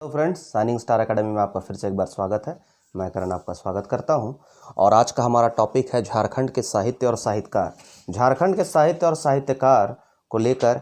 Hello friends, signing star academy में आपका फिर से एक बार स्वागत है। मैं करण आपका स्वागत करता हूं और आज का हमारा टॉपिक है झारखंड के साहित्य और साहित्यकार। झारखंड के साहित्य और साहित्यकार को लेकर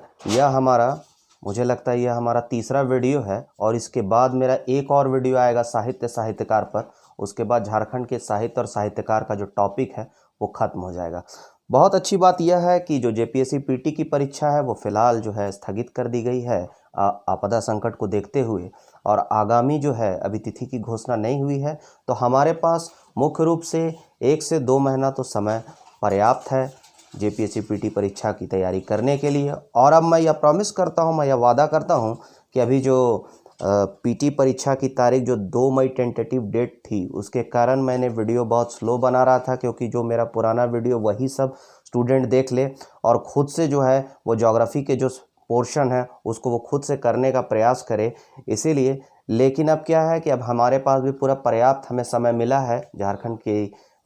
मुझे लगता है यह हमारा तीसरा वीडियो है और इसके बाद मेरा एक और वीडियो आएगा साहित्य साहित्यकार पर। उसके बाद झारखंड के साहित्य और साहित्यकार का जो टॉपिक है वो ख़त्म हो जाएगा। बहुत अच्छी बात यह है कि जो जेपीएससी पीटी की परीक्षा है वो फ़िलहाल जो है स्थगित कर दी गई है आपदा संकट को देखते हुए, और आगामी जो है अभी तिथि की घोषणा नहीं हुई है। तो हमारे पास मुख्य रूप से 1 से 2 महीना तो समय पर्याप्त है जेपीएससी पीटी परीक्षा की तैयारी करने के लिए। और अब मैं यह प्रॉमिस करता हूँ, मैं यह वादा करता हूँ कि अभी जो पीटी परीक्षा की तारीख जो 2 मई टेंटेटिव डेट थी, उसके कारण मैंने वीडियो बहुत स्लो बना रहा था, क्योंकि जो मेरा पुराना वीडियो वही सब स्टूडेंट देख ले और ख़ुद से जो है वो ज्योग्राफी के जो पोर्शन है उसको वो खुद से करने का प्रयास करे, इसीलिए। लेकिन अब क्या है कि अब हमारे पास भी पूरा पर्याप्त हमें समय मिला है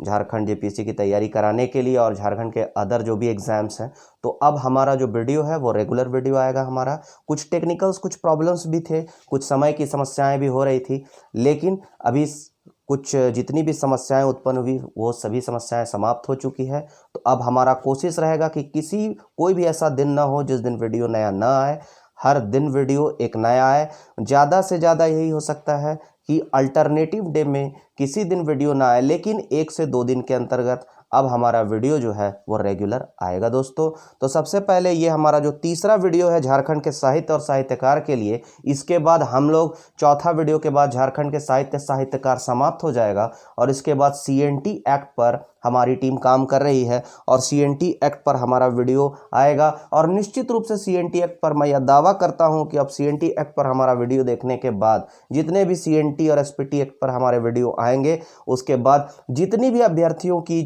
झारखंड जेपीएससी की तैयारी कराने के लिए और झारखंड के अदर जो भी एग्ज़ाम्स हैं। तो अब हमारा जो वीडियो है वो रेगुलर वीडियो आएगा हमारा। कुछ टेक्निकल्स, कुछ प्रॉब्लम्स भी थे, कुछ समय की समस्याएं भी हो रही थी, लेकिन अभी कुछ जितनी भी समस्याएं उत्पन्न हुई वो सभी समस्याएं समाप्त हो चुकी है। तो अब हमारा कोशिश रहेगा कि कोई भी ऐसा दिन ना हो जिस दिन वीडियो नया ना आए। हर दिन वीडियो एक नया आए। ज़्यादा से ज़्यादा यही हो सकता है कि अल्टरनेटिव डे में किसी दिन वीडियो ना आए, लेकिन 1 से 2 दिन के अंतर्गत अब हमारा वीडियो जो है वो रेगुलर आएगा दोस्तों। तो सबसे पहले ये हमारा जो तीसरा वीडियो है झारखंड के साहित्य और साहित्यकार के लिए, इसके बाद हम लोग चौथा वीडियो के बाद झारखंड के साहित्य साहित्यकार समाप्त हो जाएगा और इसके बाद सीएनटी एक्ट पर हमारी टीम काम कर रही है और सीएनटी एक्ट पर हमारा वीडियो आएगा। और निश्चित रूप से सीएनटी एक्ट पर मैं यह दावा करता हूं कि अब सीएनटी एक्ट पर हमारा वीडियो देखने के बाद जितने भी सीएनटी और एसपीटी एक्ट पर हमारे वीडियो आएंगे, उसके बाद जितनी भी अभ्यर्थियों की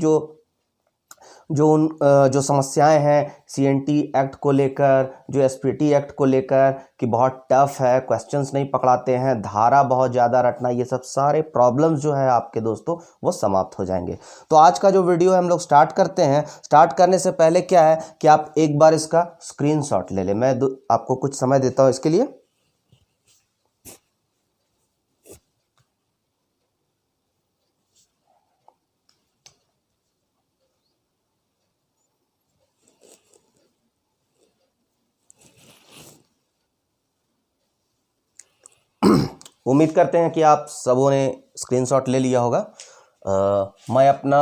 जो समस्याएं हैं सीएनटी एक्ट को लेकर, जो एसपीटी एक्ट को लेकर कि बहुत टफ है, क्वेश्चंस नहीं पकड़ाते हैं, धारा बहुत ज़्यादा रटना, ये सब सारे प्रॉब्लम्स जो है आपके दोस्तों वो समाप्त हो जाएंगे। तो आज का जो वीडियो है हम लोग स्टार्ट करते हैं। स्टार्ट करने से पहले क्या है कि आप एक बार इसका स्क्रीनशॉट ले लें। मैं आपको कुछ समय देता हूँ इसके लिए। उम्मीद करते हैं कि आप सबों ने स्क्रीनशॉट ले लिया होगा। मैं अपना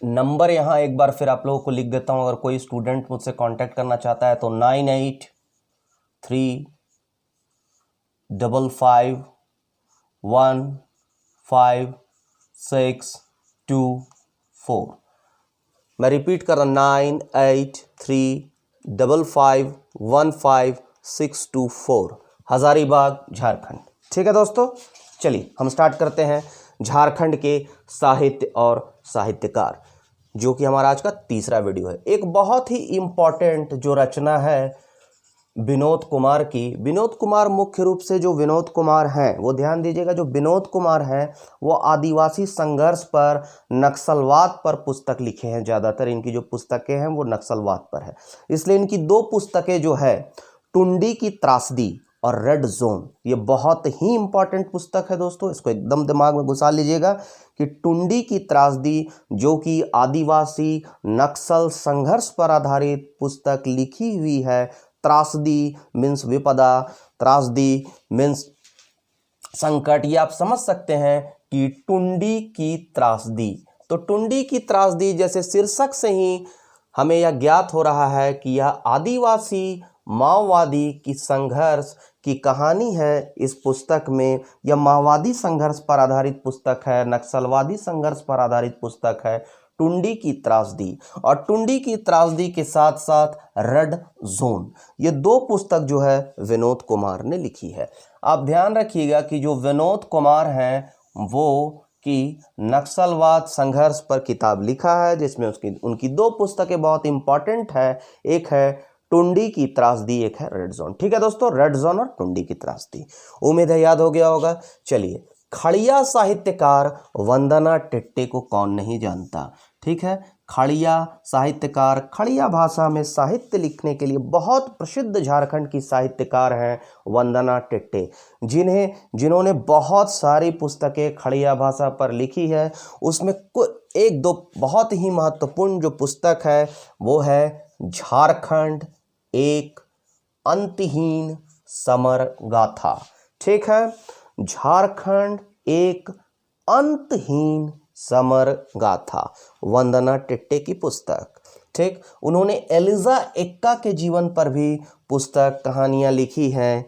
नंबर यहाँ एक बार फिर आप लोगों को लिख देता हूँ। अगर कोई स्टूडेंट मुझसे कांटेक्ट करना चाहता है तो 9835155624। मैं रिपीट कर रहा हूँ, 9835155624, हज़ारीबाग झारखंड। ठीक है दोस्तों, चलिए हम स्टार्ट करते हैं झारखंड के साहित्य और साहित्यकार, जो कि हमारा आज का तीसरा वीडियो है। एक बहुत ही इम्पॉर्टेंट जो रचना है विनोद कुमार की। विनोद कुमार मुख्य रूप से जो विनोद कुमार हैं वो ध्यान दीजिएगा, जो विनोद कुमार हैं वो आदिवासी संघर्ष पर, नक्सलवाद पर पुस्तक लिखे हैं। ज़्यादातर इनकी जो पुस्तकें हैं वो नक्सलवाद पर है, इसलिए इनकी 2 पुस्तकें जो है टुंडी की त्रासदी और रेड जोन, ये बहुत ही इंपॉर्टेंट पुस्तक है दोस्तों। इसको एकदम दिमाग में घुसा लीजिएगा कि टुंडी की त्रासदी, जो कि आदिवासी नक्सल संघर्ष पर आधारित पुस्तक लिखी हुई है। त्रासदी मीन्स विपदा, त्रासदी मीन्स संकट, ये आप समझ सकते हैं कि टुंडी की त्रासदी। तो टुंडी की त्रासदी जैसे शीर्षक से ही हमें यह ज्ञात हो रहा है कि यह आदिवासी माओवादी की संघर्ष की कहानी है। इस पुस्तक में यह माओवादी संघर्ष पर आधारित पुस्तक है, नक्सलवादी संघर्ष पर आधारित पुस्तक है, टुंडी की त्रासदी। और टुंडी की त्रासदी के साथ साथ रेड जोन, ये 2 पुस्तक जो है विनोद कुमार ने लिखी है। आप ध्यान रखिएगा कि जो विनोद कुमार हैं वो कि नक्सलवाद संघर्ष पर किताब लिखा है, जिसमें उनकी 2 पुस्तकें बहुत इंपॉर्टेंट है। एक है टुंडी की त्रासदी, एक है रेड जोन। ठीक है दोस्तों, रेड जोन और टुंडी की त्रासदी, उम्मीद है याद हो गया होगा। चलिए, खड़िया साहित्यकार वंदना टिट्टे को कौन नहीं जानता। ठीक है, खड़िया साहित्यकार, खड़िया भाषा में साहित्य लिखने के लिए बहुत प्रसिद्ध झारखंड की साहित्यकार हैं वंदना टिट्टे, जिन्होंने बहुत सारी पुस्तकें खड़िया भाषा पर लिखी है। उसमें एक दो बहुत ही महत्वपूर्ण जो पुस्तक है वो है झारखंड एक अंतहीन समर गाथा। ठीक है, झारखंड एक अंतहीन समर गाथा, वंदना टिट्टे की पुस्तक। ठीक, उन्होंने एलिजा एक्का के जीवन पर भी पुस्तक कहानियाँ लिखी हैं।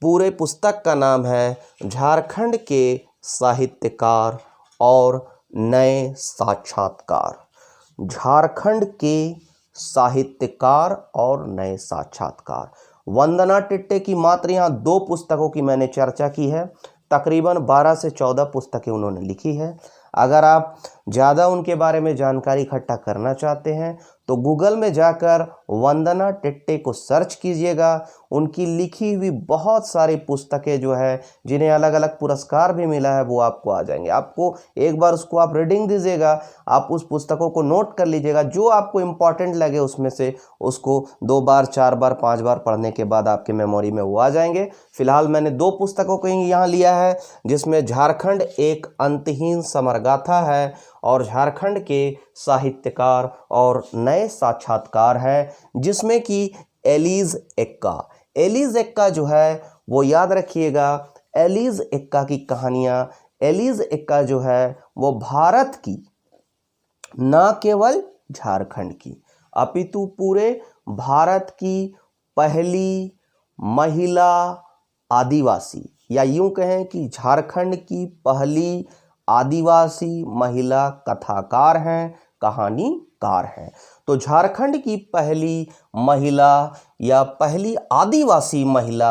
पूरे पुस्तक का नाम है झारखंड के साहित्यकार और नए साक्षात्कार। झारखंड के साहित्यकार और नए साक्षात्कार। वंदना टिट्टे की मात्र यहाँ 2 पुस्तकों की मैंने चर्चा की है, तकरीबन 12 से 14 पुस्तकें उन्होंने लिखी है। अगर आप ज़्यादा उनके बारे में जानकारी इकट्ठा करना चाहते हैं तो गूगल में जाकर वंदना टिट्टे को सर्च कीजिएगा। उनकी लिखी हुई बहुत सारी पुस्तकें जो है, जिन्हें अलग अलग पुरस्कार भी मिला है, वो आपको आ जाएंगे। आपको एक बार उसको आप रीडिंग दीजिएगा, आप उस पुस्तकों को नोट कर लीजिएगा, जो आपको इम्पॉर्टेंट लगे उसमें से उसको 2 बार 4 बार 5 बार पढ़ने के बाद आपके मेमोरी में वो आ जाएंगे। फिलहाल मैंने 2 पुस्तकों को यहाँ लिया है, जिसमें झारखंड एक अंतहीन समर गाथा है और झारखंड के साहित्यकार और नए साक्षात्कार है, जिसमें कि एलिज एक्का जो है वो याद रखिएगा। एलिज एक्का की कहानियाँ, एलिज एक्का जो है वो भारत की, ना केवल झारखंड की अपितु पूरे भारत की पहली महिला आदिवासी, या यूं कहें कि झारखंड की पहली आदिवासी महिला कथाकार हैं, कहानीकार हैं। तो झारखंड की पहली महिला या पहली आदिवासी महिला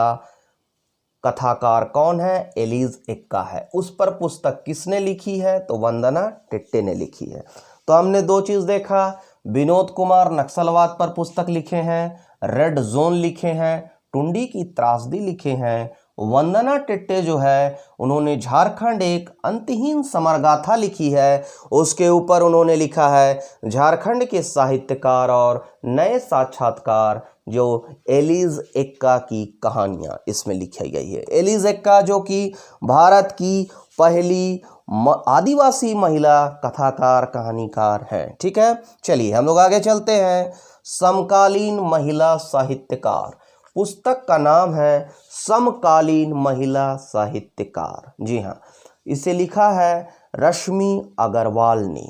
कथाकार कौन है? एलिज एक्का है। उस पर पुस्तक किसने लिखी है? तो वंदना टिट्टे ने लिखी है। तो हमने 2 चीज़ देखा, विनोद कुमार नक्सलवाद पर पुस्तक लिखे हैं, रेड जोन लिखे हैं, टुंडी की त्रासदी लिखे हैं। वंदना टिट्टे जो है उन्होंने झारखंड एक अंतहीन समरगाथा लिखी है। उसके ऊपर उन्होंने लिखा है झारखंड के साहित्यकार और नए साक्षात्कार, जो एलिज एक्का की कहानियाँ इसमें लिखी गई है। एलिज एक्का जो कि भारत की पहली आदिवासी महिला कथाकार कहानीकार हैं। ठीक है, चलिए हम लोग आगे चलते हैं। समकालीन महिला साहित्यकार, पुस्तक का नाम है समकालीन महिला साहित्यकार। जी हाँ, इसे लिखा है रश्मि अग्रवाल ने,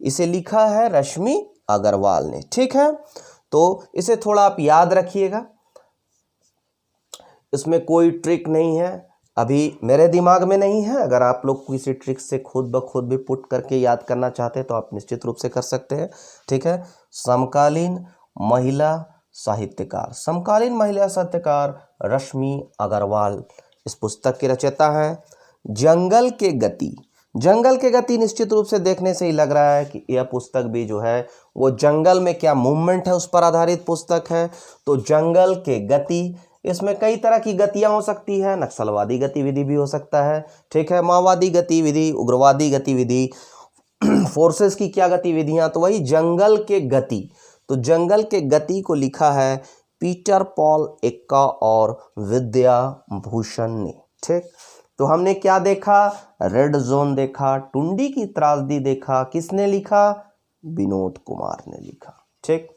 इसे लिखा है रश्मि अग्रवाल ने। ठीक है, तो इसे थोड़ा आप याद रखिएगा, इसमें कोई ट्रिक नहीं है, अभी मेरे दिमाग में नहीं है। अगर आप लोग किसी ट्रिक से खुद ब खुद भी पुट करके याद करना चाहते हैं तो आप निश्चित रूप से कर सकते हैं। ठीक है, समकालीन महिला साहित्यकार, समकालीन महिला साहित्यकार रश्मि अग्रवाल इस पुस्तक के रचयिता हैं। जंगल के गति, जंगल के गति निश्चित रूप से देखने से ही लग रहा है कि यह पुस्तक भी जो है वो जंगल में क्या मूवमेंट है उस पर आधारित पुस्तक है। तो जंगल के गति, इसमें कई तरह की गतियां हो सकती है, नक्सलवादी गतिविधि भी हो सकता है। ठीक है, माओवादी गतिविधि, उग्रवादी गतिविधि, फोर्सेस की क्या गतिविधियां, तो वही जंगल के गति। तो जंगल के गति को लिखा है पीटर पॉल एक्का और विद्या भूषण ने। ठीक, तो हमने क्या देखा? रेड जोन देखा, टुंडी की त्रासदी देखा, किसने लिखा? विनोद कुमार ने लिखा। ठीक,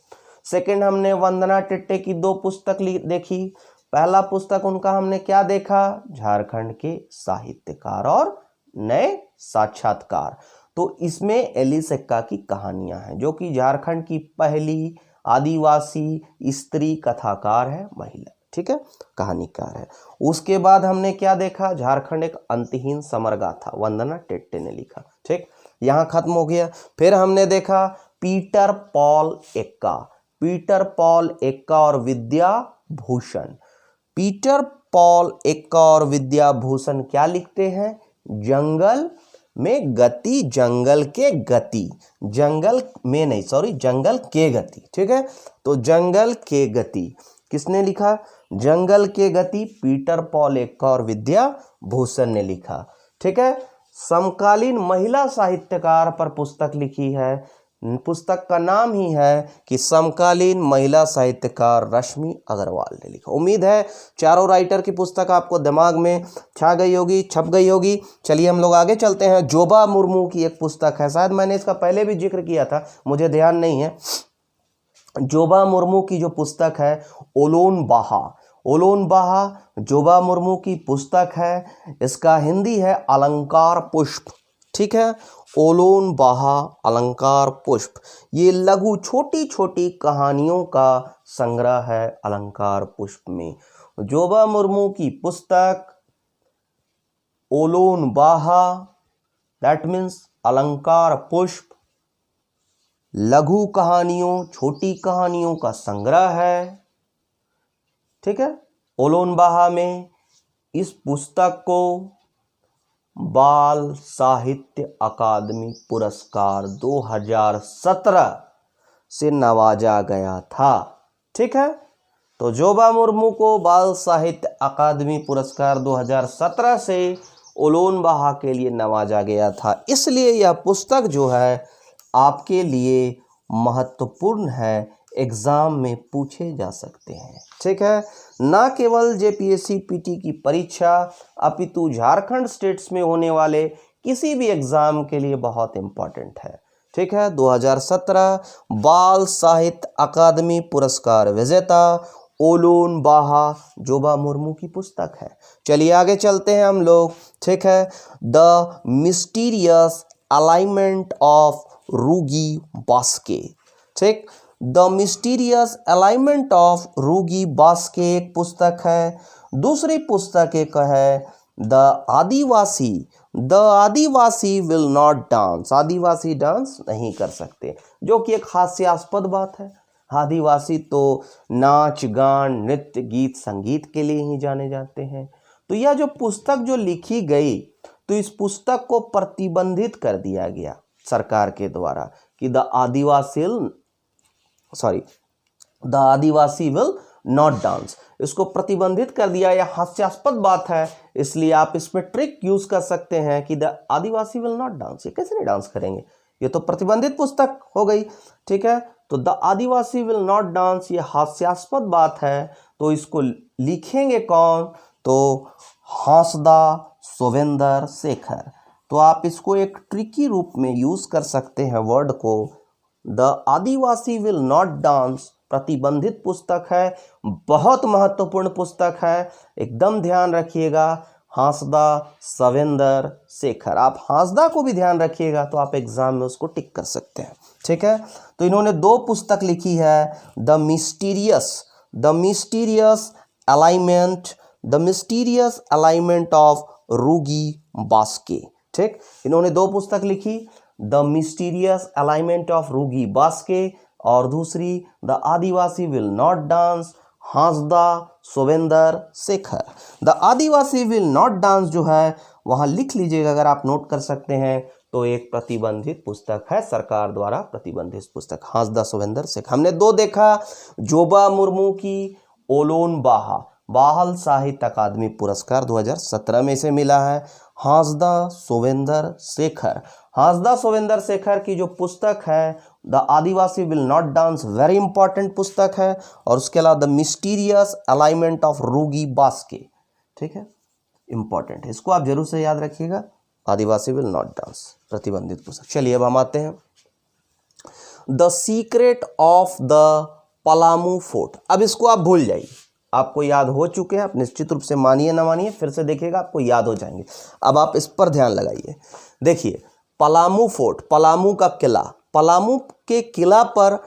सेकंड हमने वंदना टिट्टे की 2 पुस्तक देखी। पहला पुस्तक उनका हमने क्या देखा? झारखंड के साहित्यकार और नए साक्षात्कार। तो इसमें एलिज एक्का की कहानियां हैं, जो कि झारखंड की पहली आदिवासी स्त्री कथाकार है, महिला। ठीक है, कहानीकार है। उसके बाद हमने क्या देखा? झारखंड एक अंतहीन समरगाथा, वंदना टिट्टे ने लिखा। ठीक, यहाँ खत्म हो गया। फिर हमने देखा Peter Paul Ekka, Peter Paul Ekka और विद्या भूषण। पीटर पॉल एक्का और विद्या भूषण क्या लिखते हैं? जंगल में गति, जंगल के गति, जंगल में नहीं, सॉरी, जंगल के गति। ठीक है, तो जंगल के गति किसने लिखा? जंगल के गति पीटर पॉल एक्का और विद्या भूषण ने लिखा। ठीक है, समकालीन महिला साहित्यकार पर पुस्तक लिखी है पुस्तक का नाम ही है कि समकालीन महिला साहित्यकार रश्मि अग्रवाल ने लिखा। उम्मीद है चारों राइटर की पुस्तक आपको दिमाग में छा गई होगी, छप गई होगी। चलिए हम लोग आगे चलते हैं। जोबा मुर्मू की एक पुस्तक है, शायद मैंने इसका पहले भी जिक्र किया था, मुझे ध्यान नहीं है। जोबा मुर्मू की जो पुस्तक है ओलोन बाहा, ओलोन बाहा जोबा मुर्मू की पुस्तक है। इसका हिंदी है अलंकार पुष्प, ठीक है। ओलोन बाहा अलंकार पुष्प, ये लघु छोटी छोटी कहानियों का संग्रह है अलंकार पुष्प में। जोबा मुर्मू की पुस्तक ओलोन बाहा, दैट मीन्स अलंकार पुष्प, लघु कहानियों छोटी कहानियों का संग्रह है, ठीक है। ओलोन बाहा में इस पुस्तक को बाल साहित्य अकादमी पुरस्कार 2017 से नवाजा गया था, ठीक है। तो जोबा मुर्मू को बाल साहित्य अकादमी पुरस्कार 2017 से ओलोन बाहा के लिए नवाजा गया था। इसलिए यह पुस्तक जो है आपके लिए महत्वपूर्ण है, एग्जाम में पूछे जा सकते हैं, ठीक है। ना केवल जेपीएससी पीटी की परीक्षा अपितु झारखंड स्टेट्स में होने वाले किसी भी एग्जाम के लिए बहुत इंपॉर्टेंट है, ठीक है। 2017 बाल साहित्य अकादमी पुरस्कार विजेता ओलोन बाहा जोबा मुर्मू की पुस्तक है। चलिए आगे चलते हैं हम लोग, ठीक है। The mysterious alignment of Rugi Baske, ठीक। The mysterious alignment of Rugi Baske एक पुस्तक है। दूसरी पुस्तक एक है the Adivasi will not dance, Adivasi dance नहीं कर सकते, जो कि एक हास्यास्पद बात है। आदिवासी तो नाच गान नृत्य गीत संगीत के लिए ही जाने जाते हैं। तो यह जो पुस्तक जो लिखी गई, तो इस पुस्तक को प्रतिबंधित कर दिया गया सरकार के द्वारा कि the Adivasi will not dance, इसको प्रतिबंधित कर दिया। यह हास्यास्पद बात है, इसलिए आप इसमें ट्रिक यूज कर सकते हैं कि the Adivasi will not dance, ये कैसे नहीं डांस करेंगे, ये तो प्रतिबंधित पुस्तक हो गई, ठीक है। तो the Adivasi will not dance ये हास्यास्पद बात है, तो इसको लिखेंगे कौन, तो हांसदा सोवेंद्र शेखर। तो आप इसको एक ट्रिकी रूप में यूज कर सकते हैं वर्ड को। The Adivasi will not dance प्रतिबंधित पुस्तक है, बहुत महत्वपूर्ण पुस्तक है, एकदम ध्यान रखिएगा। हांसदा सोवेंद्र शेखर, आप हांसदा को भी ध्यान रखिएगा तो आप एग्जाम में उसको टिक कर सकते हैं, ठीक है। तो इन्होंने दो पुस्तक लिखी है, the mysterious alignment of Rugi Baske, ठीक। इन्होंने दो पुस्तक लिखी, the mysterious alignment of Rugi Baske और दूसरी the Adivasi will not dance, Hansda Sowvendra Shekhar. The Adivasi will not dance जो है वहां लिख लीजिएगा, अगर आप नोट कर सकते हैं, तो एक प्रतिबंधित पुस्तक है, सरकार द्वारा प्रतिबंधित पुस्तक, हांसदा सोवेंद्र शेखर। हमने दो देखा, जोबा मुर्मू की ओलोन बाहा, बाल साहित्य अकादमी पुरस्कार 2017 में इसे मिला है। हांसदा सोवेंद्र शेखर की जो पुस्तक है the Adivasi will not dance, very important पुस्तक है। और उसके अलावा the mysterious alignment of Rugi Baske, ठीक है, इंपॉर्टेंट है, इसको आप जरूर से याद रखिएगा। आदिवासी विल नॉट डांस प्रतिबंधित पुस्तक। चलिए अब हम आते हैं the secret of the Palamu fort. अब इसको आप भूल जाइए, आपको याद हो चुके हैं, आप निश्चित रूप से मानिए ना मानिए फिर से देखिएगा, आपको याद हो जाएंगे। अब आप इस पर ध्यान लगाइए। देखिए पलामू फोर्ट, पलामू का किला, पलामू के किला पर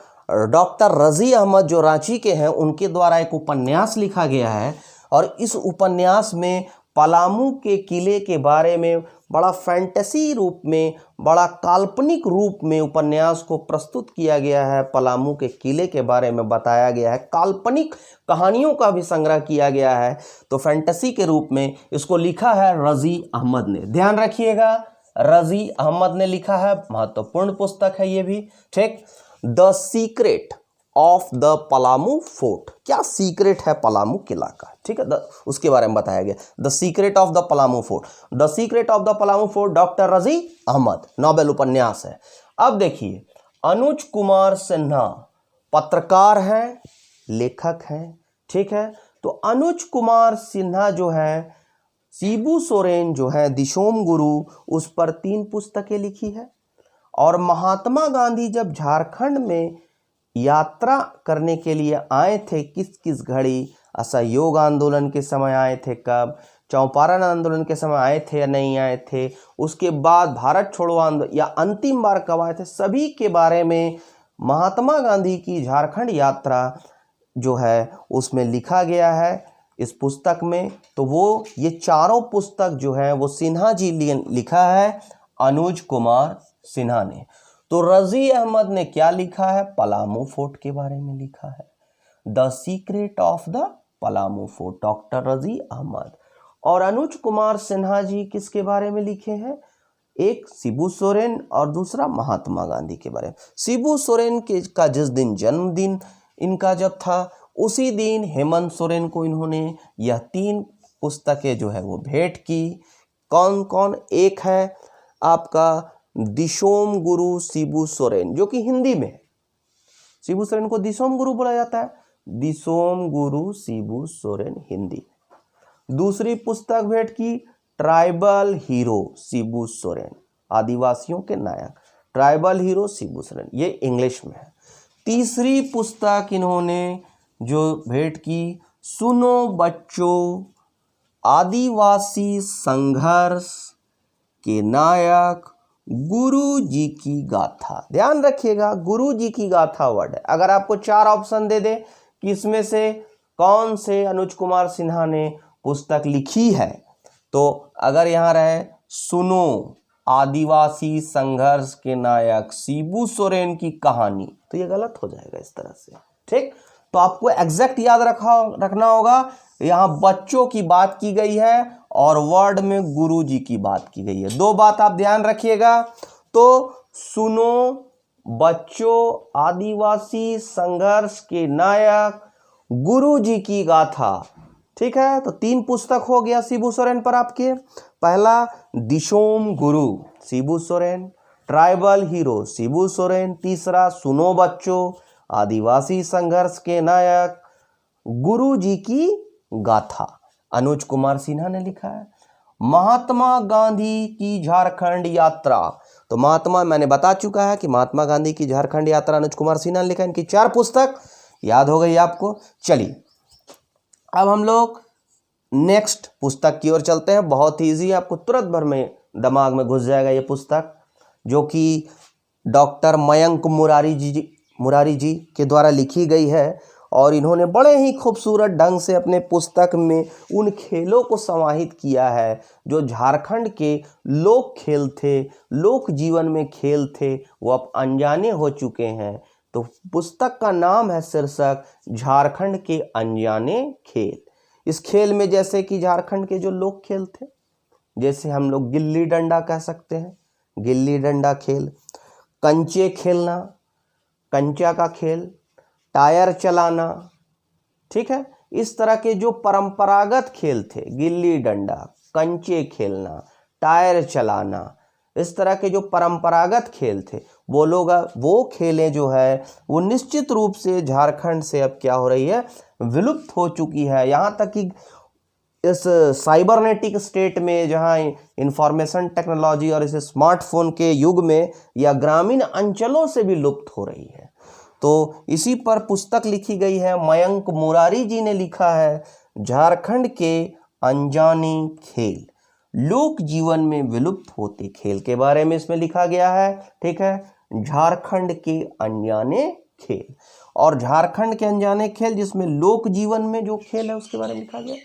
डॉक्टर रजी अहमद जो रांची के हैं उनके द्वारा एक उपन्यास लिखा गया है। और इस उपन्यास में पलामू के किले के बारे में बड़ा फैंटेसी रूप में, बड़ा काल्पनिक रूप में उपन्यास को प्रस्तुत किया गया है। पलामू के किले के बारे में बताया गया है, काल्पनिक कहानियों का भी संग्रह किया गया है। तो फैंटेसी के रूप में इसको लिखा है रजी अहमद ने, ध्यान रखिएगा, रजी अहमद ने लिखा है, महत्वपूर्ण पुस्तक है ये भी, ठीक। The secret of the Palamu fort, क्या सीक्रेट है पलामू किला का, ठीक है, उसके बारे में बताया गया। The secret of the Palamu fort, the secret of the Palamu fort, doctor रजी अहमद, नोबेल उपन्यास है। अब देखिए अनुज कुमार सिन्हा पत्रकार हैं, लेखक हैं, ठीक है। तो अनुज कुमार सिन्हा जो है, शिबू सोरेन जो है दिशोम गुरु, उस पर 3 पुस्तकें लिखी है। और महात्मा गांधी जब झारखंड में यात्रा करने के लिए आए थे, किस किस घड़ी, असहयोग आंदोलन के समय आए थे, कब चंपारण आंदोलन के समय आए थे या नहीं आए थे, उसके बाद भारत छोड़ो आंदोलन या अंतिम बार कब आए थे, सभी के बारे में महात्मा गांधी की झारखंड यात्रा जो है उसमें लिखा गया है इस पुस्तक में। तो वो ये चारों पुस्तक जो है वो सिन्हा जी लिखा है, अनुज कुमार सिन्हा ने। तो रजी अहमद ने क्या लिखा है, पलामू फोर्ट के बारे में लिखा है, the secret of the Palamu fort, doctor रजी अहमद। और अनुज कुमार सिन्हा जी किसके बारे में लिखे हैं, एक शिबू सोरेन और दूसरा महात्मा गांधी के बारे में। शिबू सोरेन का जिस दिन जन्मदिन इनका जब था, उसी दिन हेमंत सोरेन को इन्होंने यह 3 पुस्तकें जो है वो भेंट की। कौन कौन, एक है आपका दिशोम गुरु शिबू सोरेन, जो कि हिंदी में है, शिबू सोरेन को दिशोम गुरु बोला जाता है, दिशोम गुरु शिबू सोरेन हिंदी। दूसरी पुस्तक भेंट की ट्राइबल हीरो शिबू सोरेन, आदिवासियों के नायक, ट्राइबल हीरो शिबू सोरेन, ये इंग्लिश में है। तीसरी पुस्तक इन्होंने जो भेंट की, सुनो बच्चों, आदिवासी संघर्ष के नायक गुरु जी की गाथा। ध्यान रखिएगा, गुरु जी की गाथा वर्ड है। अगर आपको 4 ऑप्शन दे दे कि इसमें से कौन से अनुज कुमार सिन्हा ने पुस्तक लिखी है, तो अगर यहाँ रहे सुनो आदिवासी संघर्ष के नायक शिबू सोरेन की कहानी, तो ये गलत हो जाएगा इस तरह से, ठीक। तो आपको एग्जैक्ट याद रखना होगा, यहाँ बच्चों की बात की गई है और वर्ड में गुरु जी की बात की गई है। 2 बात आप ध्यान रखिएगा। तो सुनो बच्चों, आदिवासी संघर्ष के नायक गुरु जी की गाथा, ठीक है। तो 3 पुस्तक हो गया शिबू सोरेन पर आपके। पहला दिशोम गुरु शिबू सोरेन, ट्राइबल हीरो शिबू सोरेन, तीसरा सुनो बच्चों, आदिवासी संघर्ष के नायक गुरु जी की गाथा, अनुज कुमार सिन्हा ने लिखा है। महात्मा गांधी की झारखंड यात्रा, तो महात्मा, मैंने बता चुका है कि महात्मा गांधी की झारखंड यात्रा अनुज कुमार सिन्हा ने लिखा है। इनकी 4 पुस्तक याद हो गई आपको। चलिए अब हम लोग नेक्स्ट पुस्तक की ओर चलते हैं। बहुत ही ईजी, आपको तुरंत भर में दिमाग में घुस जाएगा ये पुस्तक, जो कि डॉक्टर मयंक मुरारी जी के द्वारा लिखी गई है। और इन्होंने बड़े ही खूबसूरत ढंग से अपने पुस्तक में उन खेलों को समाहित किया है जो झारखंड के लोक खेल थे, लोक जीवन में खेल थे, वो अब अनजाने हो चुके हैं। तो पुस्तक का नाम है शीर्षक झारखंड के अनजाने खेल। इस खेल में जैसे कि झारखंड के जो लोक खेल थे, जैसे हम लोग गिल्ली डंडा कह सकते हैं, गिल्ली डंडा खेल, कंचे खेलना, कंचा का खेल, टायर चलाना, ठीक है। इस तरह के जो परंपरागत खेल थे, गिल्ली डंडा, कंचे खेलना, टायर चलाना, इस तरह के जो परंपरागत खेल थे, वो खेलें जो है वो निश्चित रूप से झारखंड से अब क्या हो रही है, विलुप्त हो चुकी है। यहाँ तक कि इस साइबरनेटिक स्टेट में, जहाँ इंफॉर्मेशन टेक्नोलॉजी और इस स्मार्टफोन के युग में, या ग्रामीण अंचलों से भी लुप्त हो रही है। तो इसी पर पुस्तक लिखी गई है, मयंक मुरारी जी ने लिखा है, झारखंड के अनजाने खेल, लोक जीवन में विलुप्त होते खेल के बारे में इसमें लिखा गया है, ठीक है। झारखंड के अनजाने खेल, और झारखंड के अनजाने खेल जिसमें लोक जीवन में जो खेल है उसके बारे में लिखा गया।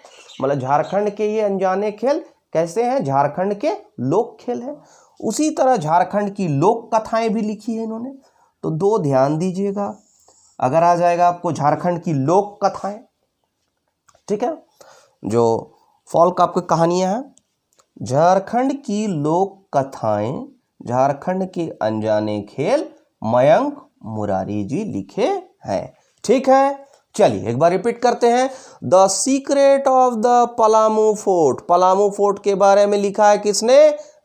मतलब झारखंड के ये अनजाने खेल कैसे हैं, झारखंड के लोक खेल है। उसी तरह झारखंड की लोक कथाएं भी लिखी है इन्होंने। तो 2 ध्यान दीजिएगा, अगर आ जाएगा आपको झारखंड की लोक कथाएं, ठीक है, जो फॉल्क आपकी कहानियां हैं, झारखंड की लोक कथाएं, झारखंड के अनजाने खेल, मयंक मुरारी जी लिखे हैं, ठीक है। चलिए एक बार रिपीट करते हैं, the secret of the Palamu fort, Palamu fort के बारे में लिखा है किसने,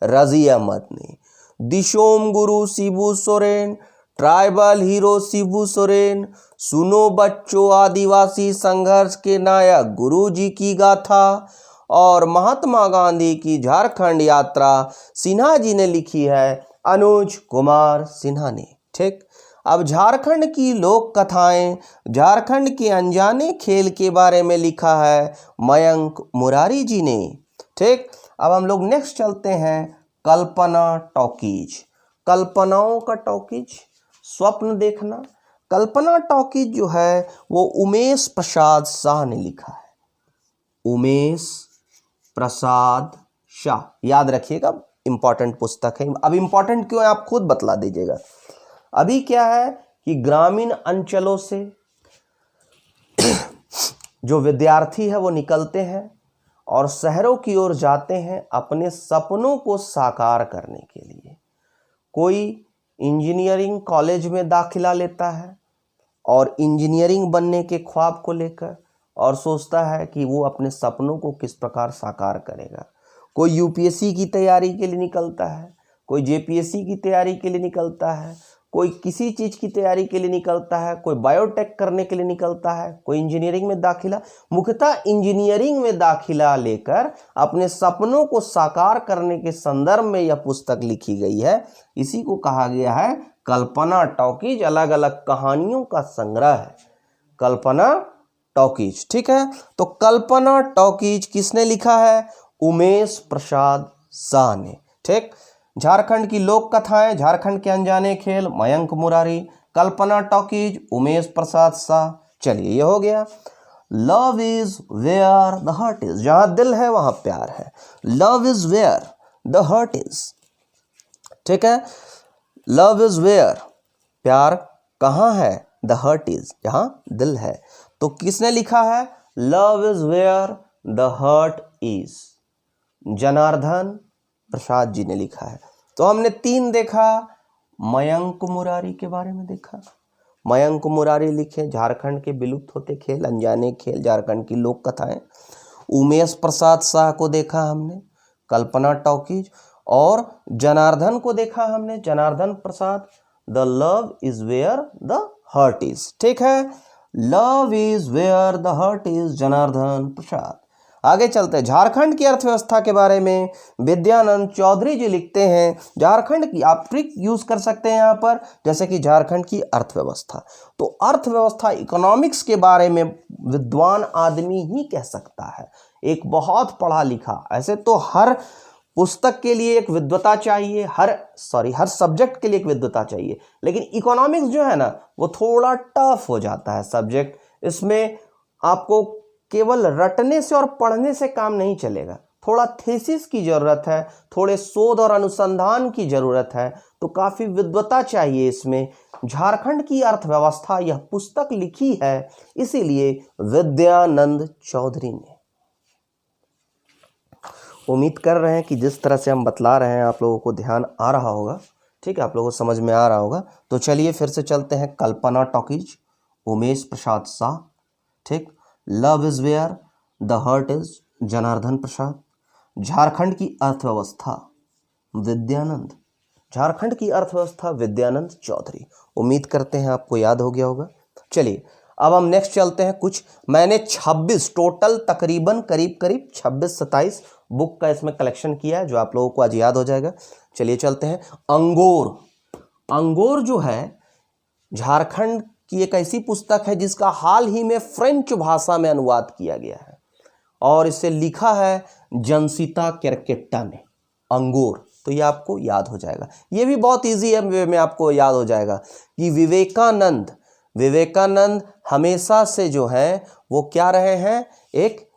रजी अहमद ने। दिशोम गुरु शिबू सोरेन, ट्राइबल हीरो शिबू सोरेन, सुनो बच्चों आदिवासी संघर्ष के नायक गुरुजी की गाथा, और महात्मा गांधी की झारखंड यात्रा सिन्हा जी ने लिखी है, अनुज कुमार सिन्हा ने। ठीक, अब झारखंड की लोक कथाएं, झारखंड के अनजाने खेल के बारे में लिखा है मयंक मुरारी जी ने। ठीक, अब हम लोग नेक्स्ट चलते हैं कल्पना टॉकीज। कल्पनाओं का टॉकीज, स्वप्न देखना। कल्पना टॉकीज जो है वो उमेश प्रसाद शाह ने लिखा है, उमेश प्रसाद शाह, याद रखिएगा, इंपॉर्टेंट पुस्तक है। अब इंपॉर्टेंट क्यों है आप खुद बतला दीजिएगा। अभी क्या है कि ग्रामीण अंचलों से जो विद्यार्थी है वो निकलते हैं और शहरों की ओर जाते हैं अपने सपनों को साकार करने के लिए। कोई इंजीनियरिंग कॉलेज में दाखिला लेता है और इंजीनियरिंग बनने के ख्वाब को लेकर और सोचता है कि वो अपने सपनों को किस प्रकार साकार करेगा। कोई यूपीएससी की तैयारी के लिए निकलता है, कोई जेपीएससी की तैयारी के लिए निकलता है, कोई किसी चीज़ की तैयारी के लिए निकलता है, कोई बायोटेक करने के लिए निकलता है, कोई इंजीनियरिंग में दाखिला, मुख्यतः इंजीनियरिंग में दाखिला लेकर अपने सपनों को साकार करने के संदर्भ में यह पुस्तक लिखी गई है। इसी को कहा गया है कल्पना टॉकीज, अलग अलग कहानियों का संग्रह है कल्पना टॉकीज। ठीक है, तो कल्पना टॉकीज किसने लिखा है? उमेश प्रसाद शाह ने। ठीक, झारखंड की लोक कथाएं, झारखंड के अनजाने खेल, मयंक मुरारी, कल्पना टॉकीज, उमेश प्रसाद शाह। चलिए ये हो गया। Love is where the heart is, जहां दिल है वहां प्यार है। Love is where the heart is. ठीक है, लव इज वेयर, प्यार कहाँ है? द हार्ट इज, जहां दिल है। तो किसने लिखा है? Love is where the heart is, Janardan Prasad ji ने लिखा है। तो हमने 3 देखा, मयंक मुरारी के बारे में देखा। मयंक मुरारी लिखे झारखंड के विलुप्त होते खेल, अनजाने खेल, झारखंड की लोक कथाएं। उमेश प्रसाद शाह को देखा हमने, कल्पना टॉकीज, और जनार्दन को देखा हमने, Janardan Prasad, the love is where the heart is. ठीक है, love is where the heart is, Janardan Prasad. आगे चलते हैं, झारखंड की अर्थव्यवस्था के बारे में विद्यानंद चौधरी जी लिखते हैं। झारखंड की, आप ट्रिक यूज कर सकते हैं यहाँ पर, जैसे कि झारखंड की अर्थव्यवस्था। तो अर्थव्यवस्था, इकोनॉमिक्स के बारे में विद्वान आदमी ही कह सकता है, एक बहुत पढ़ा लिखा। ऐसे तो हर पुस्तक के लिए एक विद्वता चाहिए, हर सब्जेक्ट के लिए एक विद्वता चाहिए, लेकिन इकोनॉमिक्स जो है ना वो थोड़ा टफ हो जाता है सब्जेक्ट। इसमें आपको केवल रटने से और पढ़ने से काम नहीं चलेगा, थोड़ा थीसिस की जरूरत है, थोड़े शोध और अनुसंधान की जरूरत है, तो काफी विद्वता चाहिए इसमें। झारखंड की अर्थव्यवस्था यह पुस्तक लिखी है इसीलिए विद्यानंद चौधरी ने। उम्मीद कर रहे हैं कि जिस तरह से हम बतला रहे हैं आप लोगों को ध्यान आ रहा होगा। ठीक है, आप लोगों को समझ में आ रहा होगा। तो चलिए फिर से चलते हैं, कल्पना टॉकीज, उमेश प्रसाद शाह। ठीक, love is where the heart is, Janardan Prasad. Jharkhand की अर्थव्यवस्था विद्यानंद, झारखंड की अर्थव्यवस्था विद्यानंद चौधरी। उम्मीद करते हैं आपको याद हो गया होगा। चलिए अब हम नेक्स्ट चलते हैं। कुछ मैंने 26 टोटल तकरीबन करीब 26-27 बुक का इसमें कलेक्शन किया है, जो आप लोगों को आज याद हो जाएगा। चलिए चलते हैं। अंगोर, अंगोर जो है झारखंड की एक ऐसी पुस्तक है जिसका हाल ही में फ्रेंच भाषा में अनुवाद किया गया है और इसे लिखा है जनसिता केरकेट्टा ने। अंगोर, तो ये आपको याद हो जाएगा। ये भी बहुत इजी है, वे में आपको याद हो जाएगा कि विवेकानंद हमेशा से जो है वो क्या रहे हैं, एक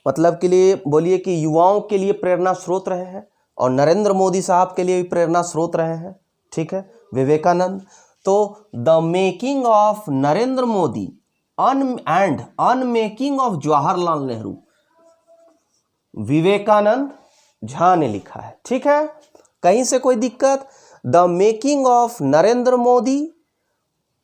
मतलब के लिए बोलिए कि युवाओं के लिए प्रेरणा स्रोत रहे हैं और नरेंद्र मोदी साहब के लिए भी प्रेरणा स्रोत रहे हैं। ठीक है, विवेकानंद। तो the making of Narendra Modi and unmaking of Jawaharlal Nehru, Vivekanand Jha ने लिखा है। ठीक है, कहीं से कोई दिक्कत? The making of Narendra Modi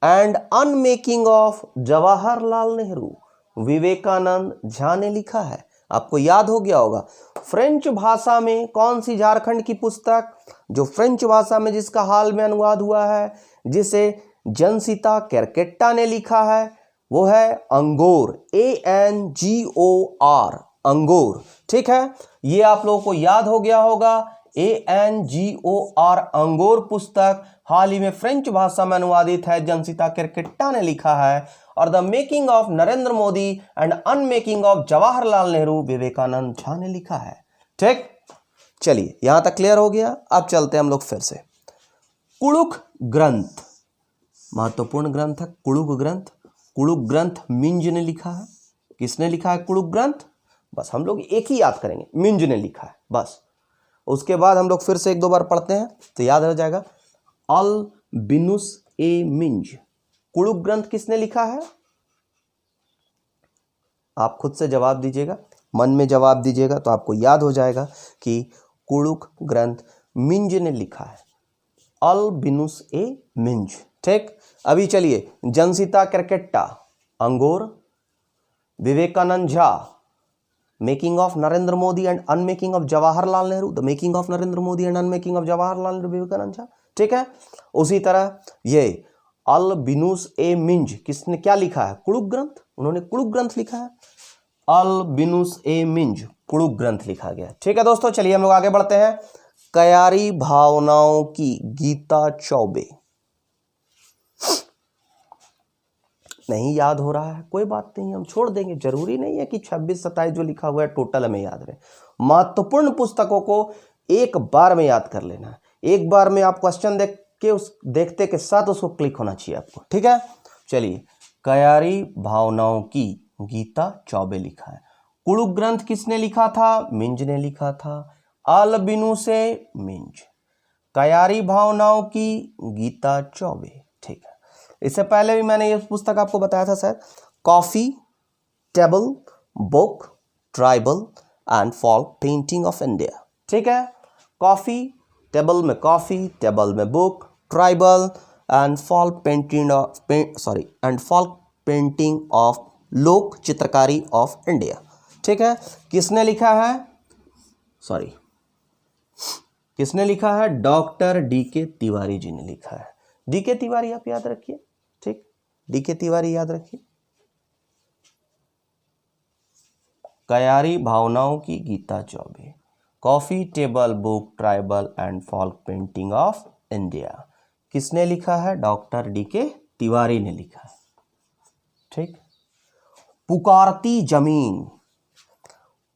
and unmaking of Jawaharlal Nehru, Vivekanand Jha ने लिखा है। आपको याद हो गया होगा। फ्रेंच भाषा में कौन सी झारखंड की पुस्तक जो फ्रेंच भाषा में जिसका हाल में अनुवाद हुआ है, जिसे जनसिता केरकेट्टा ने लिखा है, वो है अंगोर, ANGOR, अंगोर। ठीक है, ये आप लोगों को याद हो गया होगा। ANGOR अंगोर पुस्तक हाल ही में फ्रेंच भाषा में अनुवादित है, जनसिता केरकेट्टा ने लिखा है। और the making of Narendra Modi and unmaking of Jawaharlal Nehru Vivekanand Jha ने लिखा है। ठीक, चलिए यहां तक क्लियर हो गया। अब चलते हैं हम लोग फिर से। कुड़ुख ग्रंथ महत्वपूर्ण ग्रंथ है। कुड़ुख ग्रंथ, कुड़ुख ग्रंथ मिंज ने लिखा है। किसने लिखा है कुड़ुख ग्रंथ? बस हम लोग एक ही याद करेंगे, मिंज ने लिखा है बस। उसके बाद हम लोग फिर से एक दो बार पढ़ते हैं तो याद रह जाएगा। अल्बिनुस ए मिंज, कुड़ुख ग्रंथ किसने लिखा है? आप खुद से जवाब दीजिएगा, मन में जवाब दीजिएगा तो आपको याद हो जाएगा कि कुड़ुख ग्रंथ मिंज ने लिखा है, अल्बिनुस ए मिंज। ठीक, अभी चलिए Jansita Kerketta Angor, Vivekanand Jha making of Narendra Modi and unmaking of Jawaharlal Nehru, the making of Narendra Modi and unmaking of Jawaharlal Nehru Vivekanand Jha. ठीक है, उसी तरह ये अल्बिनुस ए मिंज किसने क्या लिखा है? कुड़ुख ग्रंथ, उन्होंने कुड़ुख ग्रंथ लिखा है। अल्बिनुस ए मिंज कुड़ुख ग्रंथ लिखा गया। ठीक है दोस्तों, चलिए हम लोग आगे बढ़ते हैं। कयारी भावनाओं की गीता चौबे, नहीं याद हो रहा है कोई बात नहीं, हम छोड़ देंगे। जरूरी नहीं है कि 26-27 जो लिखा हुआ है टोटल हमें याद रहे। महत्वपूर्ण पुस्तकों को एक बार में याद कर लेना है। एक बार में आप क्वेश्चन देख के उस देखते के साथ उसको क्लिक होना चाहिए आपको। ठीक है, चलिए कयारी भावनाओं की गीता चौबे लिखा है। कुड़ुख ग्रंथ किसने लिखा था? मिंज ने लिखा था। अल्बिनुस ए मिंज, कयारी भावनाओं की गीता चौबे। ठीक है, इससे पहले भी मैंने ये पुस्तक आपको बताया था शायद, coffee table book tribal and folk painting of India. ठीक है, कॉफी टेबल में कॉफी, टेबल में book, tribal and folk painting of लोक चित्रकारी ऑफ इंडिया। ठीक है, किसने लिखा है? किसने लिखा है? डॉक्टर DK तिवारी जी ने लिखा है। DK तिवारी आप याद रखिए। ठीक, DK तिवारी याद रखिए। कयारी भावनाओं की Geeta Choubey, coffee table book tribal and folk painting of India, किसने लिखा है? डॉक्टर DK तिवारी ने लिखा है। ठीक, पुकारती जमीन,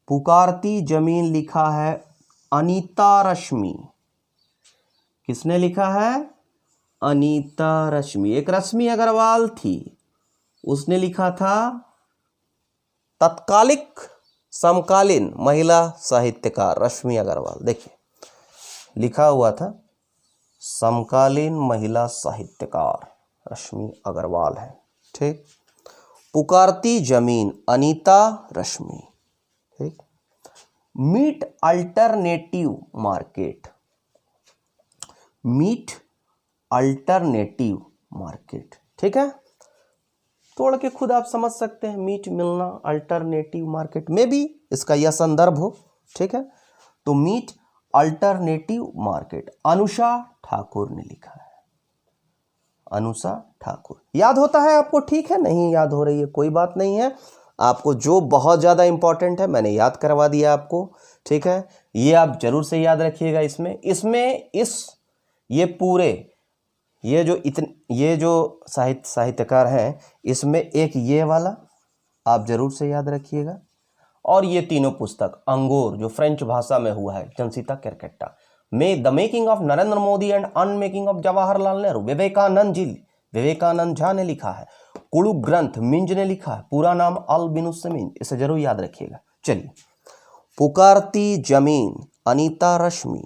पुकारती जमीन लिखा है अनीता रश्मि। किसने लिखा है? अनीता रश्मि। एक रश्मि अग्रवाल थी, उसने लिखा था। तत्कालिक समकालीन महिला साहित्यकार रश्मि अग्रवाल, देखिए लिखा हुआ था समकालीन महिला साहित्यकार रश्मि अग्रवाल है। ठीक, पुकारती जमीन अनीता रश्मि। ठीक, meat alternative market, meat alternative market. ठीक है, तोड़ के खुद आप समझ सकते हैं, मीट मिलना अल्टरनेटिव मार्केट में भी इसका यह संदर्भ हो। ठीक है, तो meat alternative market Anusha Thakur ने लिखा है। अनुषा ठाकुर याद होता है आपको? ठीक है, नहीं याद हो रही है कोई बात नहीं है। आपको जो बहुत ज़्यादा इंपॉर्टेंट है मैंने याद करवा दिया आपको। ठीक है, ये आप जरूर से याद रखिएगा। ये पूरे ये जो साहित्यकार हैं, इसमें एक ये वाला आप जरूर से याद रखिएगा। और ये तीनों पुस्तक अंगोर जो फ्रेंच भाषा में हुआ है, जनसिता केरकेट्टा में the making of Narendra Modi and unmaking of Jawaharlal Nehru Vivekanand Jha ने लिखा है। कुड़ुख ग्रंथ मिंज ने लिखा है, पूरा नाम अल्बिनुस मिंज, इसे जरूर याद रखिएगा। चलिए, पुकारती जमीन अनीता रश्मि,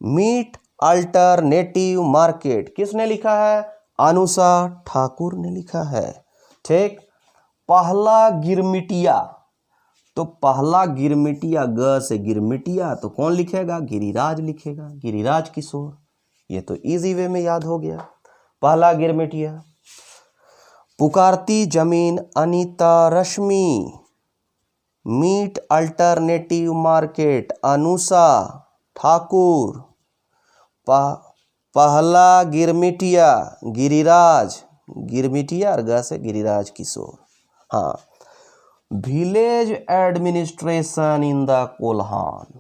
मीट अल्टरनेटिव मार्केट किसने लिखा है? अनुषा ठाकुर ने लिखा है। ठीक, पहला गिरमिटिया, तो पहला गिरमिटिया ग से गिरमिटिया, तो कौन लिखेगा? गिरिराज लिखेगा, गिरिराज किशोर। ये तो इजी वे में याद हो गया, पहला meat alternative market, Anusha Thakur, पहला गिरमिटिया, गिरिराज, गिरमिटिया और ग से गिरिराज किशोर। हाँ, village administration in the Kolhan,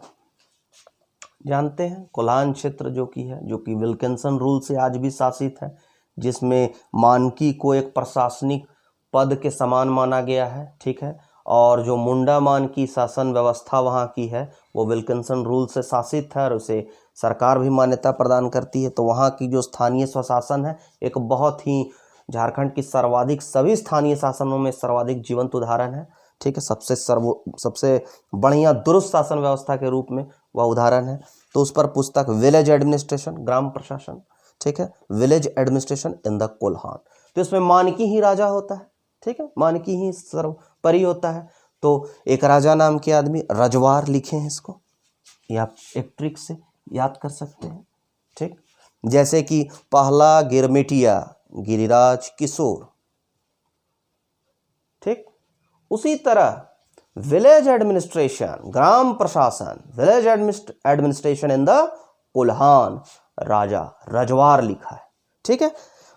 जानते हैं कोल्हान क्षेत्र जो कि विल्किंसन रूल से आज भी शासित है, जिसमें मानकी को एक प्रशासनिक पद के समान माना गया है, ठीक है। और जो मुंडा मानकी शासन व्यवस्था वहाँ की है वो विल्किंसन रूल से शासित है और उसे सरकार भी मान्यता प्रदान करती है। तो वहाँ की जो स्थानीय स्वशासन है एक बहुत ही झारखंड की सर्वाधिक, सभी स्थानीय शासनों में सर्वाधिक जीवंत उदाहरण है, ठीक है। सबसे बढ़िया दुरुस्त शासन व्यवस्था के रूप में वह उदाहरण है। तो उस पर पुस्तक विलेज एडमिनिस्ट्रेशन, ग्राम प्रशासन, ठीक है, village administration in the Kolhan. तो इसमें मानकी ही राजा होता है, ठीक है, मानकी ही सर्वोपरि होता है। तो एक राजा नाम के आदमी, रजवार लिखे हैं इसको, या एक ट्रिक से याद कर सकते हैं, ठीक। जैसे कि पहला गिरमिटिया, गिरिराज किशोर, ठीक। उसी तरह विलेज एडमिनिस्ट्रेशन, ग्राम प्रशासन, village administration in the Kolhan, Raja Rajwar लिखा है, ठीक है।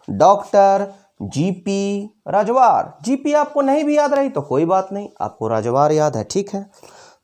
डॉक्टर जीपी रजवार, जीपी आपको नहीं भी याद रही तो कोई बात नहीं, आपको रजवार याद है, ठीक है।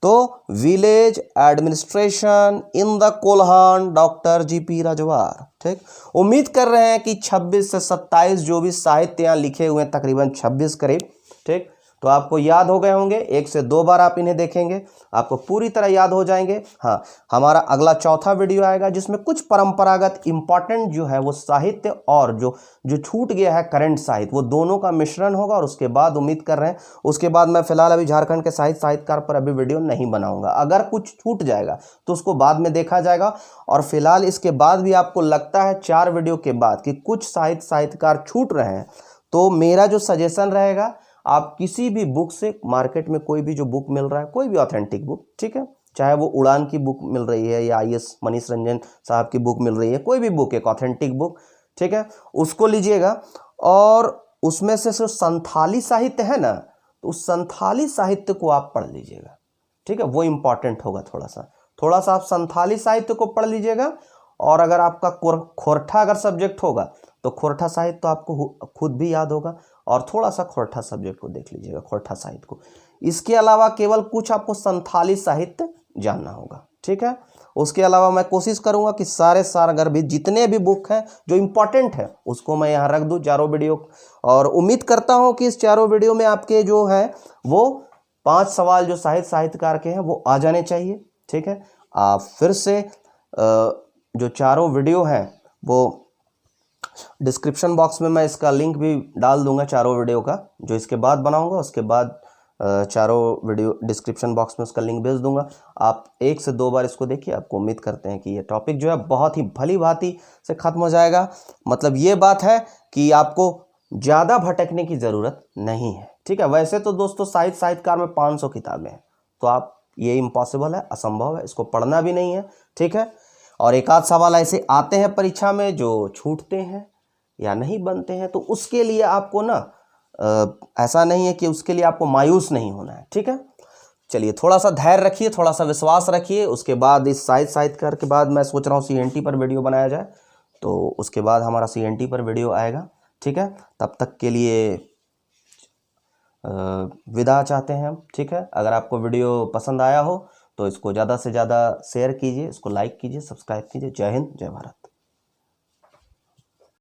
तो village administration in the Kolhan, doctor GP Rajwar, ठीक। उम्मीद कर रहे हैं कि 26 से 27 जो भी साहित्य यहाँ लिखे हुए हैं, तकरीबन 26 करीब, ठीक, तो आपको याद हो गए होंगे। 1 से 2 बार आप इन्हें देखेंगे, आपको पूरी तरह याद हो जाएंगे। हाँ, हमारा अगला चौथा वीडियो आएगा जिसमें कुछ परंपरागत इंपॉर्टेंट जो है वो साहित्य और जो छूट गया है करंट साहित्य, वो दोनों का मिश्रण होगा। और उसके बाद उम्मीद कर रहे हैं, उसके बाद मैं फिलहाल अभी झारखंड के साहित्यकार पर अभी वीडियो नहीं बनाऊंगा। अगर कुछ छूट जाएगा तो उसको बाद में देखा जाएगा। और फिलहाल इसके बाद भी आपको लगता है 4 वीडियो के बाद कि कुछ साहित्यकार छूट रहे हैं, तो मेरा जो सजेशन रहेगा, आप किसी भी बुक से, मार्केट में कोई भी जो बुक मिल रहा है, कोई भी ऑथेंटिक बुक, ठीक है, चाहे वो उड़ान की बुक मिल रही है या IAS मनीष रंजन साहब की बुक मिल रही है, कोई भी बुक, एक ऑथेंटिक बुक, ठीक है, उसको लीजिएगा। और उसमें से जो संथाली साहित्य है ना, तो उस संथाली साहित्य को आप पढ़ लीजिएगा, ठीक है, वो इंपॉर्टेंट होगा। थोड़ा सा आप संथाली साहित्य को पढ़ लीजिएगा। और अगर आपका खोरठा अगर सब्जेक्ट होगा तो खोरठा साहित्य तो आपको खुद भी याद होगा, और थोड़ा सा खोरठा सब्जेक्ट को देख लीजिएगा, खोरठा साहित्य को। इसके अलावा केवल कुछ आपको संथाली साहित्य जानना होगा, ठीक है। उसके अलावा मैं कोशिश करूंगा कि सारे अगर भी जितने भी बुक हैं जो इंपॉर्टेंट है उसको मैं यहाँ रख दूँ, चारों वीडियो। और उम्मीद करता हूँ कि इस चारों वीडियो में आपके जो है वो 5 सवाल जो साहित्यकार के हैं वो आ जाने चाहिए, ठीक है। आप फिर से जो चारों वीडियो हैं वो डिस्क्रिप्शन बॉक्स में मैं इसका लिंक भी डाल दूंगा, चारों वीडियो का जो इसके बाद बनाऊंगा। उसके बाद चारों वीडियो डिस्क्रिप्शन बॉक्स में उसका लिंक भेज दूंगा। आप 1 से 2 बार इसको देखिए, आपको उम्मीद करते हैं कि ये टॉपिक जो है बहुत ही भली भांति से ख़त्म हो जाएगा। मतलब ये बात है कि आपको ज़्यादा भटकने की ज़रूरत नहीं है, ठीक है। वैसे तो दोस्तों साहित्यकार में 500 किताबें हैं, तो आप, ये इम्पॉसिबल है, असंभव है, इसको पढ़ना भी नहीं है, ठीक है। और एक आध सवाल ऐसे आते हैं परीक्षा में जो छूटते हैं या नहीं बनते हैं, तो उसके लिए आपको ना ऐसा नहीं है कि उसके लिए आपको मायूस नहीं होना है, ठीक है। चलिए, थोड़ा सा धैर्य रखिए, थोड़ा सा विश्वास रखिए। उसके बाद इस साहित्यकार के बाद मैं सोच रहा हूँ CNT पर वीडियो बनाया जाए, तो उसके बाद हमारा CNT पर वीडियो आएगा, ठीक है। तब तक के लिए विदा चाहते हैं हम, ठीक है। अगर आपको वीडियो पसंद आया हो तो इसको ज़्यादा से ज़्यादा शेयर कीजिए, इसको लाइक कीजिए, सब्सक्राइब कीजिए। जय हिंद, जय भारत।